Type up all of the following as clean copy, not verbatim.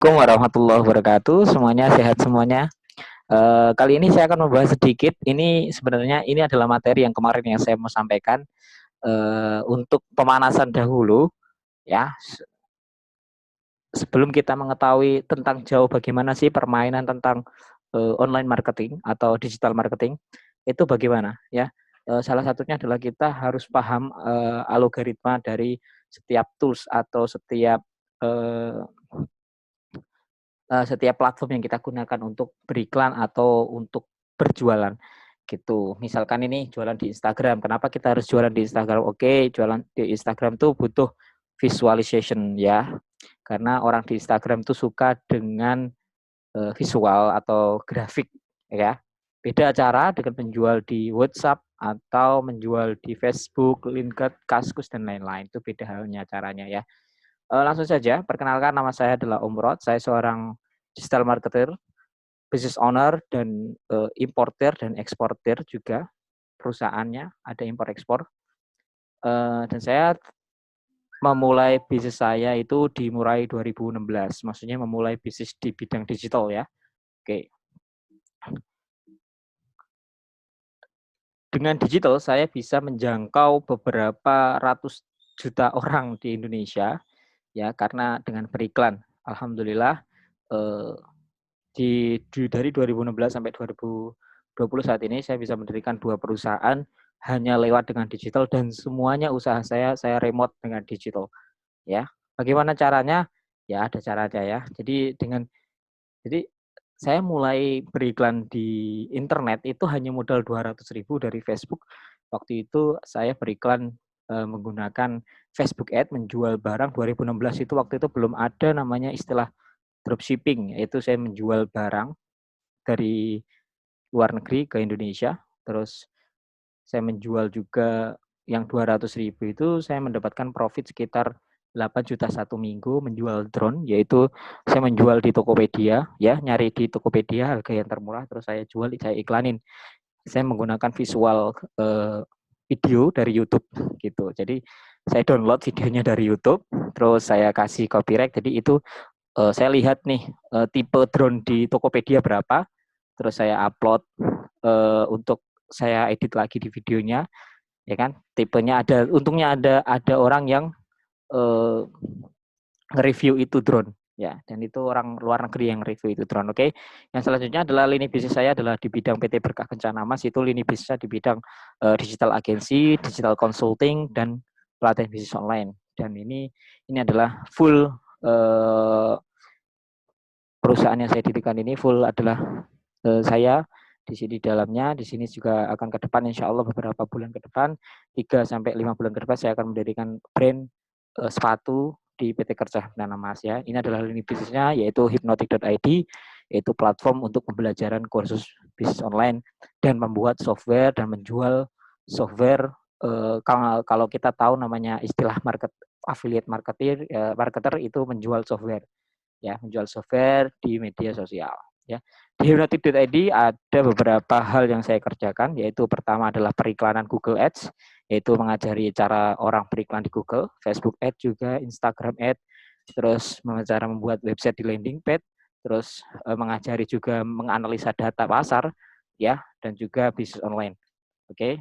Assalamualaikum warahmatullahi wabarakatuh. Semuanya sehat semuanya. Kali ini saya akan membahas sedikit. Ini sebenarnya ini adalah materi yang kemarin yang saya mau sampaikan untuk pemanasan dahulu ya. Sebelum kita mengetahui tentang jauh bagaimana sih permainan tentang online marketing atau digital marketing itu bagaimana ya. Salah satunya adalah kita harus paham algoritma dari setiap tools atau eh, setiap platform yang kita gunakan untuk beriklan atau untuk berjualan gitu. Misalkan ini jualan di Instagram, kenapa kita harus jualan di Instagram? Oke, jualan di Instagram tuh butuh visualization ya. Karena orang di Instagram tuh suka dengan visual atau grafik ya. Beda cara dengan menjual di WhatsApp atau menjual di Facebook, LinkedIn, Kaskus dan lain-lain. Itu beda halnya caranya ya. Langsung saja, perkenalkan nama saya adalah Om Rod. Saya seorang digital marketer, business owner, dan importer dan eksportir juga perusahaannya, ada impor ekspor. Dan saya memulai bisnis saya itu dimulai 2016, maksudnya memulai bisnis di bidang digital ya. Oke. Dengan digital saya bisa menjangkau beberapa ratus juta orang di Indonesia ya karena dengan beriklan. Alhamdulillah eh, dari 2016 sampai 2020 saat ini saya bisa mendirikan 2 perusahaan hanya lewat dengan digital dan semuanya usaha saya remote dengan digital ya. Bagaimana caranya? Ya ada caranya ya. Jadi saya mulai beriklan di internet itu hanya modal 200.000 dari Facebook. Waktu itu saya beriklan menggunakan Facebook Ad menjual barang 2016 itu waktu itu belum ada namanya istilah dropshipping, yaitu saya menjual barang dari luar negeri ke Indonesia. Terus saya menjual juga yang 200.000 itu saya mendapatkan profit sekitar 8 juta satu minggu menjual drone, yaitu saya menjual di Tokopedia ya, nyari di Tokopedia harga yang termurah terus saya jual, saya iklanin. Saya menggunakan visual video dari YouTube gitu. Jadi saya download videonya dari YouTube, terus saya kasih copyright. Jadi itu saya lihat nih tipe drone di Tokopedia berapa, terus saya upload untuk saya edit lagi di videonya, ya kan? Tipenya ada, untungnya ada orang yang uh, nge-review itu drone, ya, dan itu orang luar negeri yang review itu drone. Oke, yang selanjutnya adalah lini bisnis saya adalah di bidang PT Berkah Kencana Mas, itu lini bisnisnya di bidang digital agency, digital consulting, dan pelatihan bisnis online. Dan ini adalah full perusahaan yang saya dirikan ini full adalah saya di sini dalamnya. Di sini juga akan ke depan insya Allah beberapa bulan ke depan, 3 sampai 5 bulan ke depan saya akan mendirikan brand sepatu di PT Kerja Nana Mas ya. Ini adalah lini bisnisnya yaitu hypnotic.id, yaitu platform untuk pembelajaran kursus bisnis online dan membuat software dan menjual software. Kalau kita tahu namanya istilah affiliate marketer itu menjual software ya, menjual software di media sosial ya. Di Hypnotic.id ada beberapa hal yang saya kerjakan, yaitu pertama adalah periklanan Google Ads, yaitu mengajari cara orang beriklan di Google, Facebook Ads juga, Instagram Ads, terus cara membuat website di landing page, terus mengajari juga menganalisa data pasar ya, dan juga bisnis online. Oke.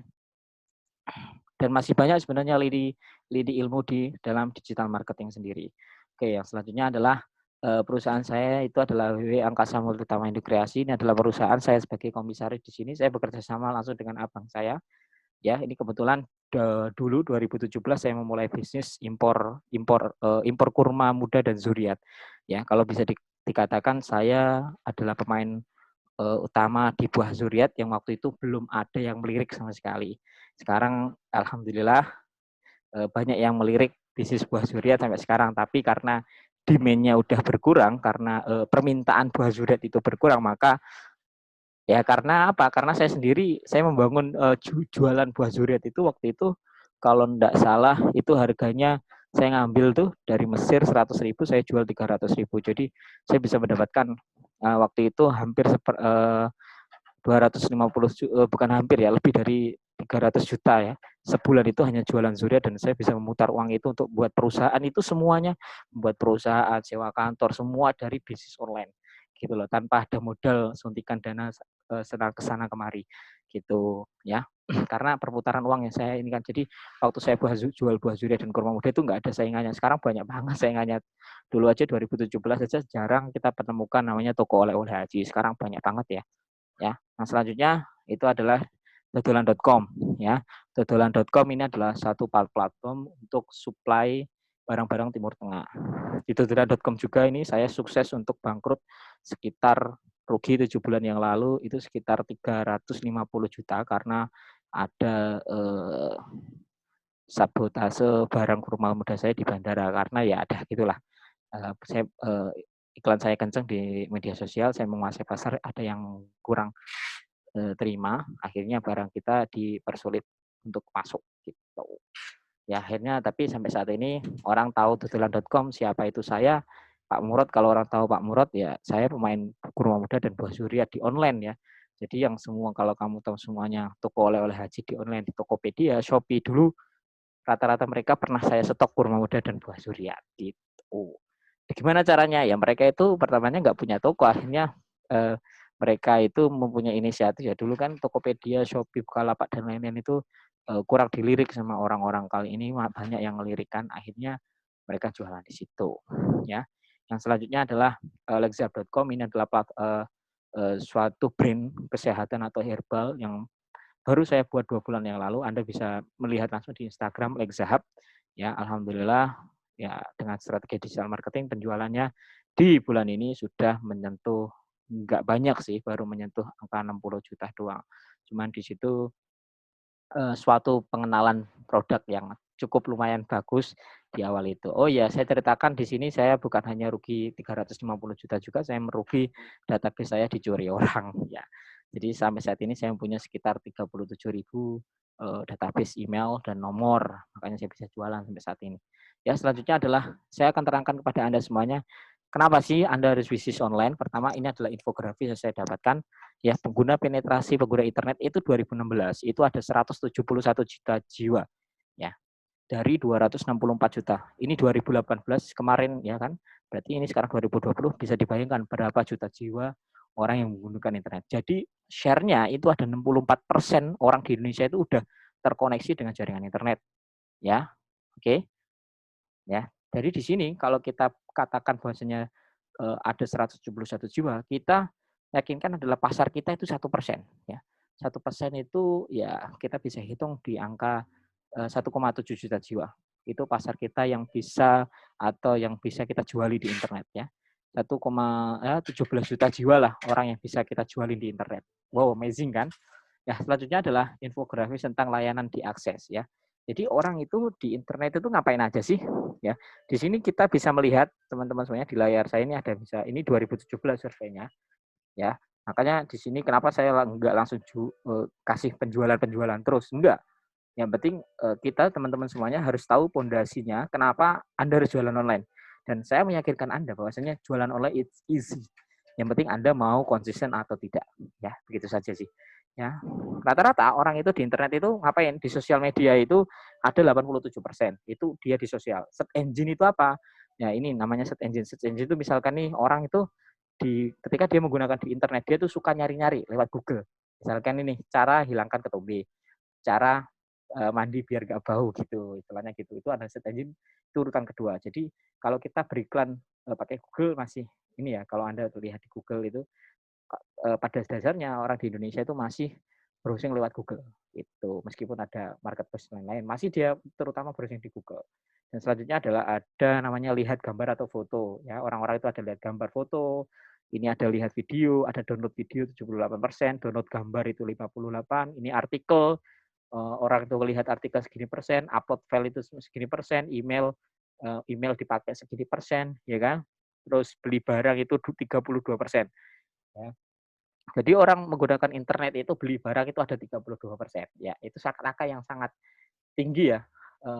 Dan masih banyak sebenarnya lidi ilmu di dalam digital marketing sendiri. Oke, yang selanjutnya adalah perusahaan saya itu adalah WW Angkasa Multitama Indo Kreasi. Ini adalah perusahaan saya sebagai komisaris di sini. Saya bekerja sama langsung dengan abang saya. Ya, ini kebetulan dulu 2017 saya memulai bisnis impor kurma muda dan zuriat. Ya, kalau bisa dikatakan saya adalah pemain utama di buah zuriat yang waktu itu belum ada yang melirik sama sekali. Sekarang alhamdulillah banyak yang melirik bisnis buah zuriat sampai sekarang, tapi karena demand-nya udah berkurang, karena permintaan buah zuriat itu berkurang, maka ya karena apa? Karena saya sendiri saya membangun jualan buah zuriat itu waktu itu kalau enggak salah itu harganya saya ngambil tuh dari Mesir 100.000, saya jual 300.000. Jadi saya bisa mendapatkan waktu itu hampir 250 bukan hampir ya, lebih dari 300 juta ya. Sebulan itu hanya jualan Zuria dan saya bisa memutar uang itu untuk buat perusahaan itu semuanya, membuat perusahaan, sewa kantor, semua dari bisnis online gitu loh, tanpa ada modal suntikan dana ke sana kemari gitu ya. Karena perputaran uang yang saya ini kan, jadi waktu saya jual buah Zuria dan kurma muda itu nggak ada saingannya. Sekarang banyak banget saingannya. Dulu aja 2017 aja jarang kita menemukan namanya toko oleh-oleh haji. Sekarang banyak banget ya. Ya, yang selanjutnya itu adalah dodolan.com ya. Dodolan.com ini adalah satu platform untuk supply barang-barang Timur Tengah. Di dodolan.com juga ini saya sukses untuk bangkrut sekitar rugi 7 bulan yang lalu itu sekitar 350 juta karena ada sabotase barang kurma muda saya di bandara karena ya ada gitulah. Saya iklan saya kenceng di media sosial, saya menguasai pasar, ada yang kurang terima, akhirnya barang kita dipersulit untuk masuk gitu. Ya akhirnya tapi sampai saat ini orang tahu dodolan.com siapa itu saya, Pak Murad. Kalau orang tahu Pak Murad ya saya pemain kurma muda dan buah Zuria di online ya. Jadi yang semua kalau kamu tahu semuanya toko oleh-oleh haji di online di Tokopedia, Shopee dulu rata-rata mereka pernah saya stok kurma muda dan buah Zuria gitu. Gimana caranya? Ya mereka itu pertamanya nggak punya toko, akhirnya mereka itu mempunyai inisiatif ya. Dulu kan Tokopedia, Shopee, Bukalapak dan lain-lain itu kurang dilirik sama orang-orang. Kali ini banyak yang melirikkan, akhirnya mereka jualan di situ. Ya. Yang selanjutnya adalah lexzap.com. Ini adalah suatu brand kesehatan atau herbal yang baru saya buat 2 bulan yang lalu. Anda bisa melihat langsung di Instagram Lexahab. Ya, alhamdulillah ya dengan strategi digital marketing penjualannya di bulan ini sudah menyentuh nggak banyak sih, baru menyentuh angka 60 juta doang. Cuman di situ suatu pengenalan produk yang cukup lumayan bagus di awal itu. Oh ya, saya ceritakan di sini saya bukan hanya rugi 350 juta juga, saya merugi database saya dicuri orang ya. Jadi sampai saat ini saya punya sekitar 37.000 database email dan nomor, makanya saya bisa jualan sampai saat ini. Ya, selanjutnya adalah saya akan terangkan kepada Anda semuanya, kenapa sih Anda harus bisnis online? Pertama, ini adalah infografis yang saya dapatkan. Ya, penetrasi pengguna internet itu 2016 itu ada 171 juta jiwa ya, dari 264 juta. Ini 2018 kemarin ya kan. Berarti ini sekarang 2020 bisa dibayangkan berapa juta jiwa orang yang menggunakan internet. Jadi share-nya itu ada 64% orang di Indonesia itu udah terkoneksi dengan jaringan internet ya. Oke. Ya. Jadi di sini kalau kita katakan bahwasanya ada 171 jiwa, kita yakinkan adalah pasar kita itu 1%, ya. 1% itu ya kita bisa hitung di angka 1,7 juta jiwa. Itu pasar kita yang bisa atau yang bisa kita juali di internet ya. 1,17 juta jiwa lah orang yang bisa kita jualin di internet. Wow, amazing kan? Ya, selanjutnya adalah infografis tentang layanan diakses ya. Jadi orang itu di internet itu ngapain aja sih? Ya, di sini kita bisa melihat teman-teman semuanya di layar saya ini ada bisa ini 2017 surveinya ya. Makanya di sini kenapa saya nggak langsung kasih penjualan-penjualan terus, enggak. Yang penting kita teman-teman semuanya harus tahu pondasinya kenapa Anda harus jualan online. Dan saya meyakinkan Anda bahwasanya jualan online it's easy. Yang penting Anda mau konsisten atau tidak. Ya, begitu saja sih. Ya. Rata-rata orang itu di internet itu ngapain? Di sosial media itu ada 87%. Itu dia di sosial. Search engine itu apa? Ya, ini namanya search engine. Search engine itu misalkan nih orang itu ketika dia menggunakan di internet dia tuh suka nyari-nyari lewat Google. Misalkan ini cara hilangkan ketombe, cara mandi biar gak bau gitu, istilahnya gitu. Itu ada search engine, itu urutan kedua. Jadi kalau kita beriklan pakai Google masih ini ya, kalau Anda lihat di Google itu pada dasarnya orang di Indonesia itu masih browsing lewat Google itu, meskipun ada marketplace lain-lain masih dia terutama browsing di Google. Dan selanjutnya adalah ada namanya lihat gambar atau foto ya, orang-orang itu ada lihat gambar foto, ini ada lihat video, ada download video 78%, download gambar itu 58%, ini artikel orang itu melihat artikel segini persen, upload file itu segini persen, email dipakai segini persen, ya kan? Terus beli barang itu 32%. Ya. Jadi orang menggunakan internet itu beli barang itu ada 32%. Ya, itu angka yang sangat tinggi ya.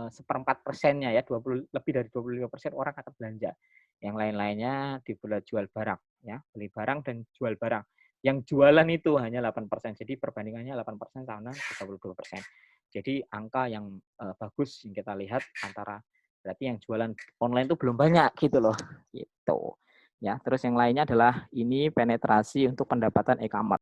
Seperempat persennya ya, 20, lebih dari 25% orang akan belanja. Yang lain-lainnya dijual barang, ya, beli barang dan jual barang. Yang jualan itu hanya 8%. Jadi perbandingannya 8% sama 32%. Jadi angka yang bagus yang kita lihat antara berarti yang jualan online itu belum banyak gitu loh. Gitu. Ya, terus yang lainnya adalah ini penetrasi untuk pendapatan e-commerce.